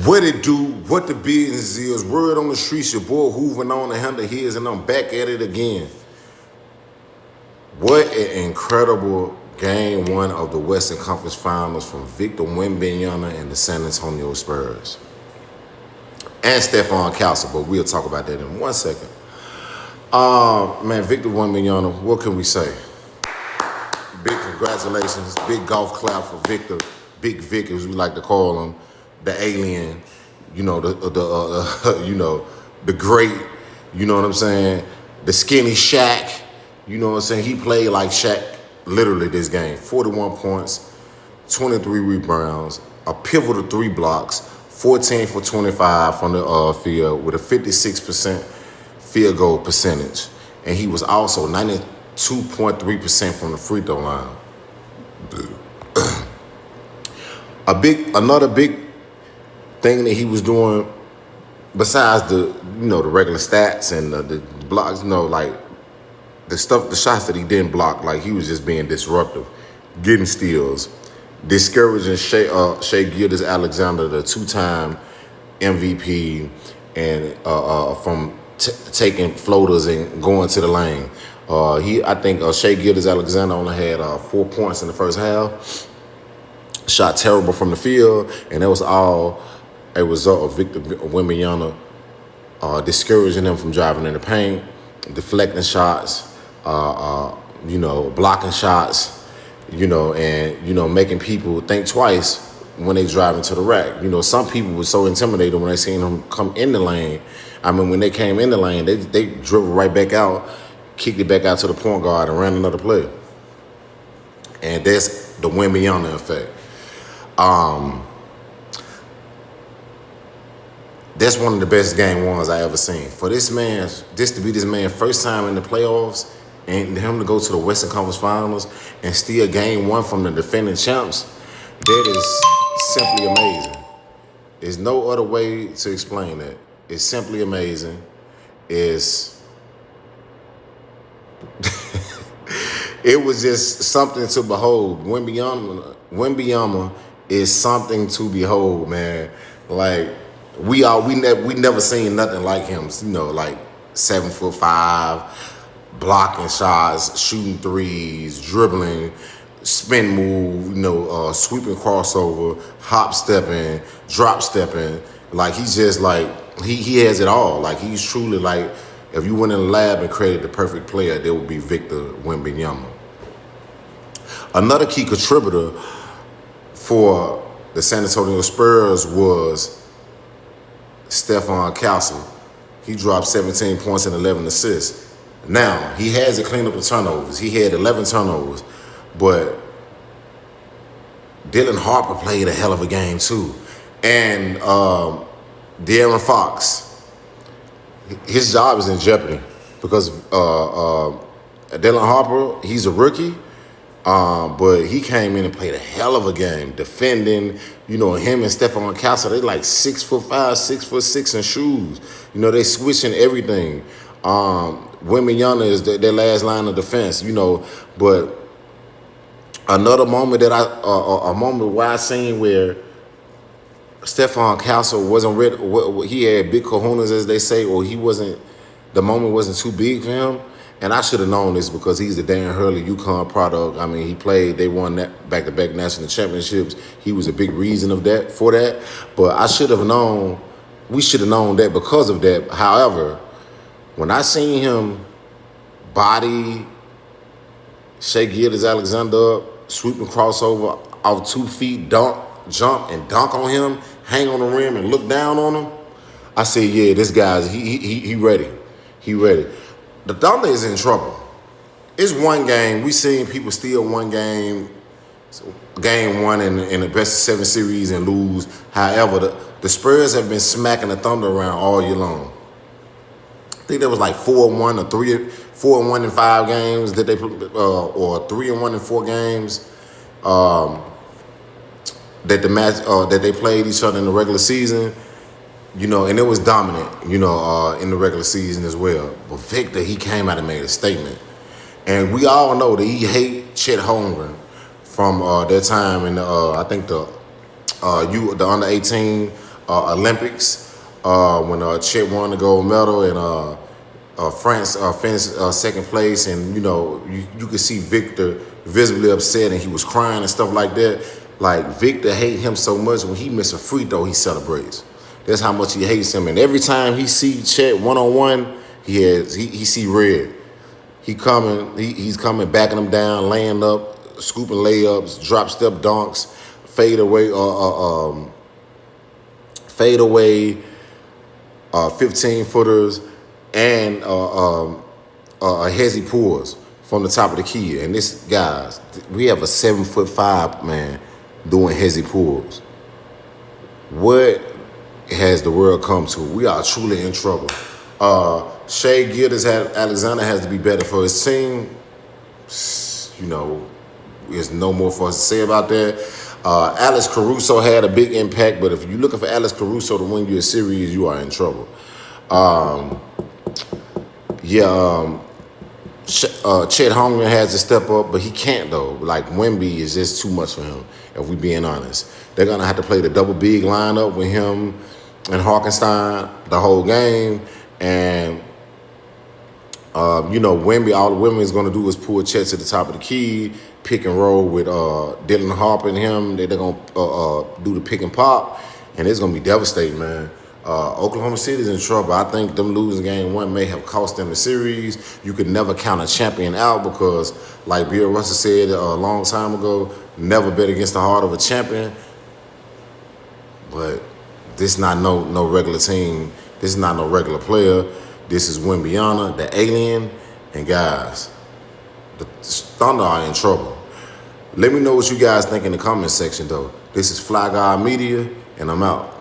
What it do, what the business is, word on the streets, your boy hooving on the handle his, and I'm back at it again. What an incredible game one of the Western Conference Finals from Victor Wembanyama and the San Antonio Spurs. And Stephon Castle, but we'll talk about that in 1 second. Man, Victor Wembanyama, what can we say? Big congratulations, big golf clap for Victor, Big Vic as we like to call him. The alien, the great, you know what I'm saying? The skinny Shaq, you know what I'm saying? He played like Shaq literally this game. 41 points, 23 rebounds, a pivotal 3 blocks, 14 for 25 from the field with a 56% field goal percentage. And he was also 92.3% from the free throw line. Another big thing that he was doing, besides the regular stats and the blocks, like the shots that he didn't block, like he was just being disruptive, getting steals, discouraging Shai Gilgeous-Alexander, the 2-time MVP, and from taking floaters and going to the lane. I think Shai Gilgeous-Alexander only had 4 points in the first half. Shot terrible from the field, and that was all a result of Victor Wembanyama discouraging them from driving in the paint, deflecting shots, blocking shots, and making people think twice when they drive into the rack. Some people were so intimidated when they seen him come in the lane. I mean, when they came in the lane, they dribbled right back out, kicked it back out to the point guard, and ran another play. And that's the Wembanyama effect. That's one of the best game ones I ever seen. For this to be this man's first time in the playoffs, and him to go to the Western Conference Finals and steal game one from the defending champs, that is simply amazing. There's no other way to explain that. It's simply amazing. It was just something to behold. Wembanyama is something to behold, man. Like, we never seen nothing like him. Like 7'5", blocking shots, shooting threes, dribbling, spin move, sweeping crossover, hop stepping, drop stepping. Like, he's just like he has it all. Like, he's truly like, if you went in the lab and created the perfect player, there would be Victor Wembanyama. Another key contributor for the San Antonio Spurs was Stephon Castle. He dropped 17 points and 11 assists. Now, he has to clean up the turnovers. He had 11 turnovers, but Dylan Harper played a hell of a game too. And De'Aaron Fox, his job is in jeopardy because Dylan Harper, he's a rookie. But he came in and played a hell of a game, defending. Him and Stephon Castle, they like 6'5", 6'6" in shoes. They switching everything. Wembanyama is their last line of defense. But another moment that a moment where I seen where Stephon Castle wasn't ready. He had big cojones, as they say, or the moment wasn't too big for him. And I should have known this because he's the Dan Hurley UConn product. I mean, they won that back-to-back national championships. He was a big reason for that. But we should have known that because of that. However, when I seen him body Shai Gilgeous-Alexander up, sweeping crossover off 2 feet, jump and dunk on him, hang on the rim and look down on him, I said, yeah, this guy's he ready. He ready. The Thunder is in trouble. It's one game. We seen people steal one game, game one in the best of 7 series and lose. However, the Spurs have been smacking the Thunder around all year long. I think there was like 4-1 or 4-1 in 5 games that they or 3-1 in 4 games that they played each other in the regular season. And it was dominant, in the regular season as well. But Victor, he came out and made a statement. And we all know that he hate Chet Holmgren from their time in I think the under-18 Olympics when Chet won the gold medal and France finished second place, and you could see Victor visibly upset, and he was crying and stuff like that. Like Victor hate him so much when he miss a free throw, he celebrates. That's how much he hates him, and every time he see Chet one-on-one, he see red. He's coming, backing him down, laying up, scooping layups, drop step dunks, fade away, 15-footers, and hezzy pulls from the top of the key. And this, guys, we have a 7'5" man doing hezzy pulls. What has the world come to? We are truly in trouble. Shea Gilgeous-Alexander has to be better for his team. There's no more for us to say about that. Alex Caruso had a big impact, but if you're looking for Alex Caruso to win you a series, you are in trouble. Chet Holmgren has to step up, but he can't though. Like Wemby is just too much for him, if we being honest. They're gonna have to play the double big lineup with him and Harkenstein the whole game. And Wemby, all the Wemby is gonna do is pull Chet to the top of the key, pick and roll with Dylan Harper and him. They're gonna do the pick and pop, and it's gonna be devastating, man. Oklahoma City's in trouble. I think them losing game one may have cost them the series. You could never count a champion out because, like Bill Russell said a long time ago, never bet against the heart of a champion. But this is not no regular team. This is not no regular player. This is Wembanyama, the alien. And guys, the Thunder are in trouble. Let me know what you guys think in the comment section, though. This is Fly Guy Media, and I'm out.